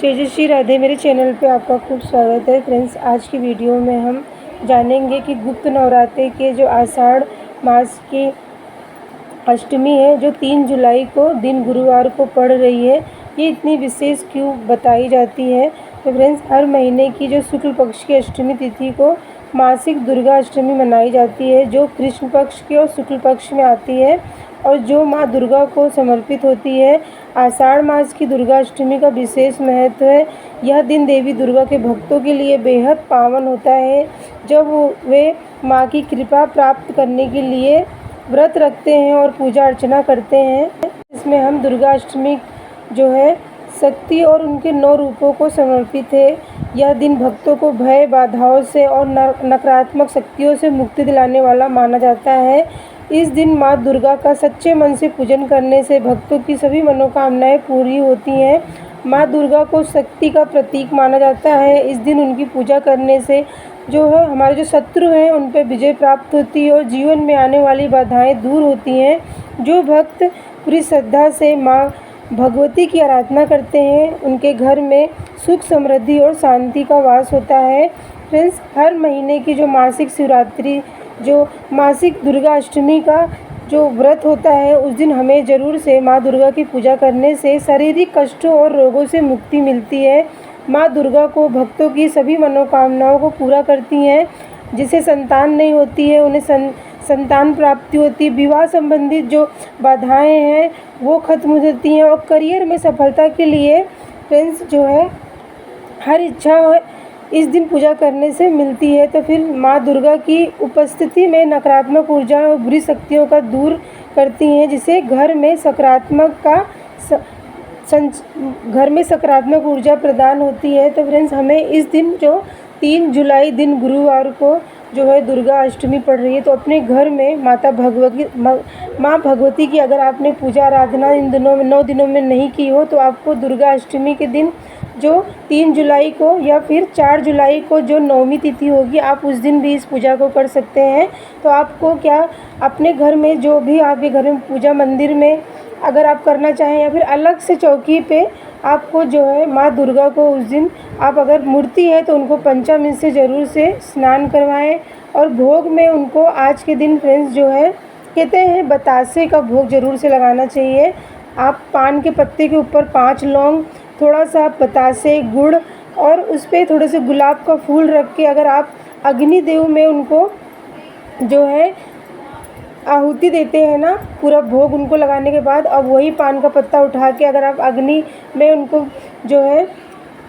जय जय श्री राधे। मेरे चैनल पे आपका खूब स्वागत है फ्रेंड्स। आज की वीडियो में हम जानेंगे कि गुप्त नवरात्रि के जो आषाढ़ मास की अष्टमी है, जो 3 जुलाई को दिन गुरुवार को पड़ रही है, ये इतनी विशेष क्यों बताई जाती है। तो फ्रेंड्स, हर महीने की जो शुक्ल पक्ष की अष्टमी तिथि को मासिक दुर्गा अष्टमी मनाई जाती है, जो कृष्ण पक्ष के और शुक्ल पक्ष में आती है और जो माँ दुर्गा को समर्पित होती है। आषाढ़ मास की दुर्गा अष्टमी का विशेष महत्व है। यह दिन देवी दुर्गा के भक्तों के लिए बेहद पावन होता है, जब वे माँ की कृपा प्राप्त करने के लिए व्रत रखते हैं और पूजा अर्चना करते हैं। इसमें हम दुर्गा अष्टमी जो है शक्ति और उनके 9 रूपों को समर्पित है। यह दिन भक्तों को भय, बाधाओं से और नकारात्मक शक्तियों से मुक्ति दिलाने वाला माना जाता है। इस दिन माँ दुर्गा का सच्चे मन से पूजन करने से भक्तों की सभी मनोकामनाएं पूरी होती हैं। माँ दुर्गा को शक्ति का प्रतीक माना जाता है। इस दिन उनकी पूजा करने से जो है हमारे जो शत्रु हैं उन पर विजय प्राप्त होती है और जीवन में आने वाली बाधाएं दूर होती हैं। जो भक्त पूरी श्रद्धा से माँ भगवती की आराधना करते हैं, उनके घर में सुख, समृद्धि और शांति का वास होता है। फ्रेंड्स, हर महीने की जो मासिक शिवरात्रि, जो मासिक दुर्गा अष्टमी का जो व्रत होता है, उस दिन हमें ज़रूर से माँ दुर्गा की पूजा करने से शारीरिक कष्टों और रोगों से मुक्ति मिलती है। माँ दुर्गा को भक्तों की सभी मनोकामनाओं को पूरा करती हैं। जिसे संतान नहीं होती है, उन्हें संतान प्राप्ति होती है। विवाह संबंधित जो बाधाएं हैं वो खत्म हो जाती हैं और करियर में सफलता के लिए फ्रेंड्स जो है हर इच्छा इस दिन पूजा करने से मिलती है। तो फिर माँ दुर्गा की उपस्थिति में नकारात्मक ऊर्जा और बुरी शक्तियों का दूर करती हैं, जिससे घर में सकारात्मक ऊर्जा प्रदान होती है। तो फ्रेंड्स, हमें इस दिन जो 3 जुलाई दिन गुरुवार को जो है दुर्गा अष्टमी पड़ रही है, तो अपने घर में माँ भगवती की अगर आपने पूजा आराधना इन दिनों में 9 दिनों में नहीं की हो, तो आपको दुर्गा अष्टमी के दिन जो 3 जुलाई को या फिर 4 जुलाई को जो नवमी तिथि होगी, आप उस दिन भी इस पूजा को कर सकते हैं। तो आपको क्या अपने घर में जो भी आपके घर में पूजा मंदिर में अगर आप करना चाहें या फिर अलग से चौकी पे आपको जो है माँ दुर्गा को उस दिन आप अगर मूर्ति है तो उनको पंचामृत से ज़रूर से स्नान करवाएं और भोग में उनको आज के दिन फ्रेंड्स जो है कहते हैं बतासे का भोग ज़रूर से लगाना चाहिए। आप पान के पत्ते के ऊपर 5 लौंग, थोड़ा सा बतासे, गुड़ और उस पर थोड़े से गुलाब का फूल रख के अगर आप अग्निदेव में उनको जो है आहुति देते हैं ना, पूरा भोग उनको लगाने के बाद, अब वही पान का पत्ता उठा के अगर आप अग्नि में उनको जो है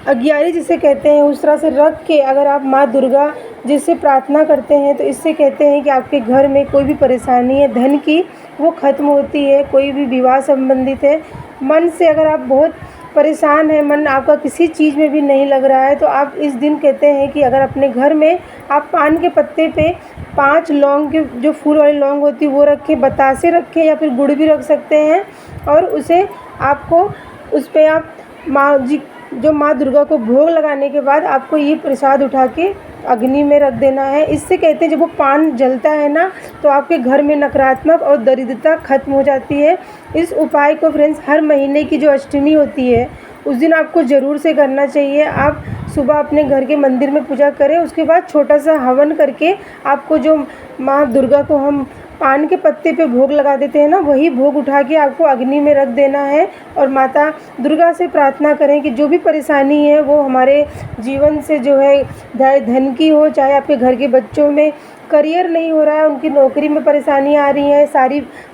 अगियारी जिसे कहते हैं उस तरह से रख के अगर आप माँ दुर्गा जिससे प्रार्थना करते हैं, तो इससे कहते हैं कि आपके घर में कोई भी परेशानी है धन की वो ख़त्म होती है। कोई भी विवाह संबंधित है, मन से अगर आप बहुत परेशान है, मन आपका किसी चीज़ में भी नहीं लग रहा है, तो आप इस दिन कहते हैं कि अगर अपने घर में आप पान के पत्ते पे 5 लौंग के जो फूल वाली लौंग होती है वो रखें, बतासे रखें या फिर गुड़ भी रख सकते हैं और उसे आपको उस पर आप माँ दुर्गा को भोग लगाने के बाद आपको ये प्रसाद उठा के अग्नि में रख देना है। इससे कहते हैं जब वो पान जलता है ना, तो आपके घर में नकारात्मक और दरिद्रता खत्म हो जाती है। इस उपाय को फ्रेंड्स हर महीने की जो अष्टमी होती है उस दिन आपको ज़रूर से करना चाहिए। आप सुबह अपने घर के मंदिर में पूजा करें, उसके बाद छोटा सा हवन करके आपको जो माँ दुर्गा को हम पान के पत्ते पे भोग लगा देते हैं ना, वही भोग उठा के आपको अग्नि में रख देना है और माता दुर्गा से प्रार्थना करें कि जो भी परेशानी है वो हमारे जीवन से जो है धन की हो, चाहे आपके घर के बच्चों में करियर नहीं हो रहा है, उनकी नौकरी में परेशानी आ रही है,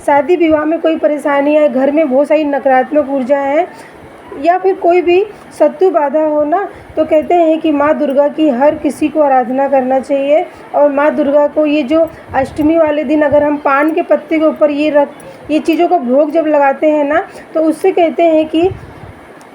शादी विवाह में कोई परेशानी है, घर में बहुत सारी नकारात्मक ऊर्जा है या फिर कोई भी शत्रु बाधा हो ना, तो कहते हैं कि माँ दुर्गा की हर किसी को आराधना करना चाहिए। और माँ दुर्गा को ये जो अष्टमी वाले दिन अगर हम पान के पत्ते के ऊपर ये चीज़ों का भोग जब लगाते हैं ना, तो उससे कहते हैं कि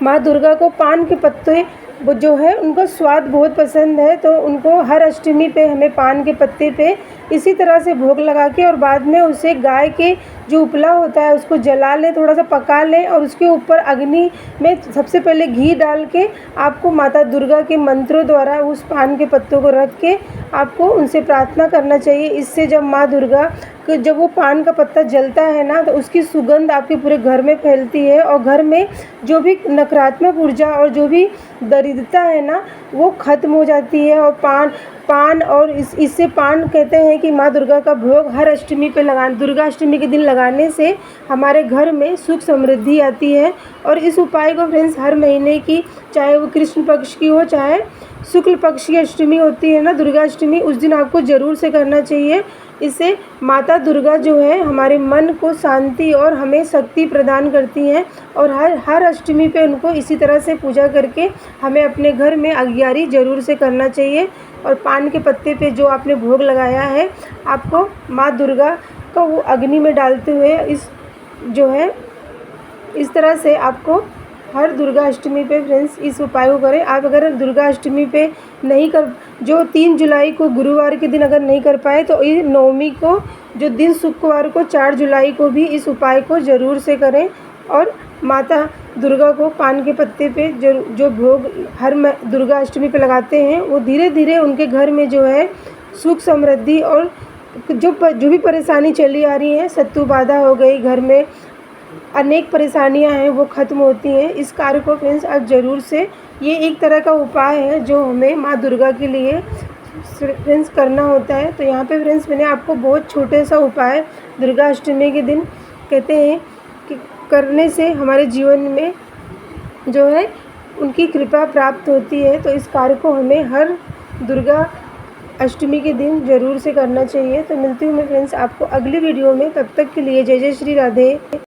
माँ दुर्गा को पान के पत्ते वो जो है उनको स्वाद बहुत पसंद है, तो उनको हर अष्टमी पे हमें पान के पत्ते पे इसी तरह से भोग लगा के और बाद में उसे गाय के जो उपला होता है उसको जला लें, थोड़ा सा पका लें और उसके ऊपर अग्नि में सबसे पहले घी डाल के आपको माता दुर्गा के मंत्रों द्वारा उस पान के पत्तों को रख के आपको उनसे प्रार्थना करना चाहिए। इससे जब माँ दुर्गा जब वो पान का पत्ता जलता है ना, तो उसकी सुगंध आपके पूरे घर में फैलती है और घर में जो भी नकारात्मक ऊर्जा और जो भी दरिद्रता है ना, वो ख़त्म हो जाती है। और पान और इससे पान कहते हैं कि माँ दुर्गा का भोग हर अष्टमी पे दुर्गा अष्टमी के दिन लगाने से हमारे घर में सुख समृद्धि आती है। और इस उपाय को फ्रेंड्स हर महीने की, चाहे वो कृष्ण पक्ष की हो चाहे शुक्ल पक्ष की अष्टमी होती है ना, दुर्गा अष्टमी, उस दिन आपको ज़रूर से करना चाहिए। इससे माता दुर्गा जो है हमारे मन को शांति और हमें शक्ति प्रदान करती हैं। और हर अष्टमी पे उनको इसी तरह से पूजा करके हमें अपने घर में अगियारी ज़रूर से करना चाहिए। और पान के पत्ते पे जो आपने भोग लगाया है, आपको माँ दुर्गा को वो अग्नि में डालते हुए इस तरह से आपको हर दुर्गा अष्टमी पे फ्रेंड्स इस उपाय को करें। आप अगर दुर्गा अष्टमी पे नहीं कर, जो 3 जुलाई को गुरुवार के दिन अगर नहीं कर पाए, तो ये नवमी को जो दिन शुक्रवार को 4 जुलाई को भी इस उपाय को ज़रूर से करें। और माता दुर्गा को पान के पत्ते पे जो भोग हर दुर्गा अष्टमी पे लगाते हैं, वो धीरे धीरे उनके घर में जो है सुख समृद्धि और जो भी परेशानी चली आ रही है, शत्रु बाधा हो गई, घर में अनेक परेशानियां हैं, वो ख़त्म होती हैं। इस कार्य को फ्रेंड्स आप ज़रूर से, ये एक तरह का उपाय है जो हमें माँ दुर्गा के लिए फ्रेंड्स करना होता है। तो यहाँ पे फ्रेंड्स मैंने आपको बहुत छोटे सा उपाय दुर्गा अष्टमी के दिन कहते हैं कि करने से हमारे जीवन में जो है उनकी कृपा प्राप्त होती है। तो इस कार्य को हमें हर दुर्गा अष्टमी के दिन ज़रूर से करना चाहिए। तो मिलती हूँ मैं फ्रेंड्स आपको अगली वीडियो में, तब तक के लिए जय जय श्री राधे।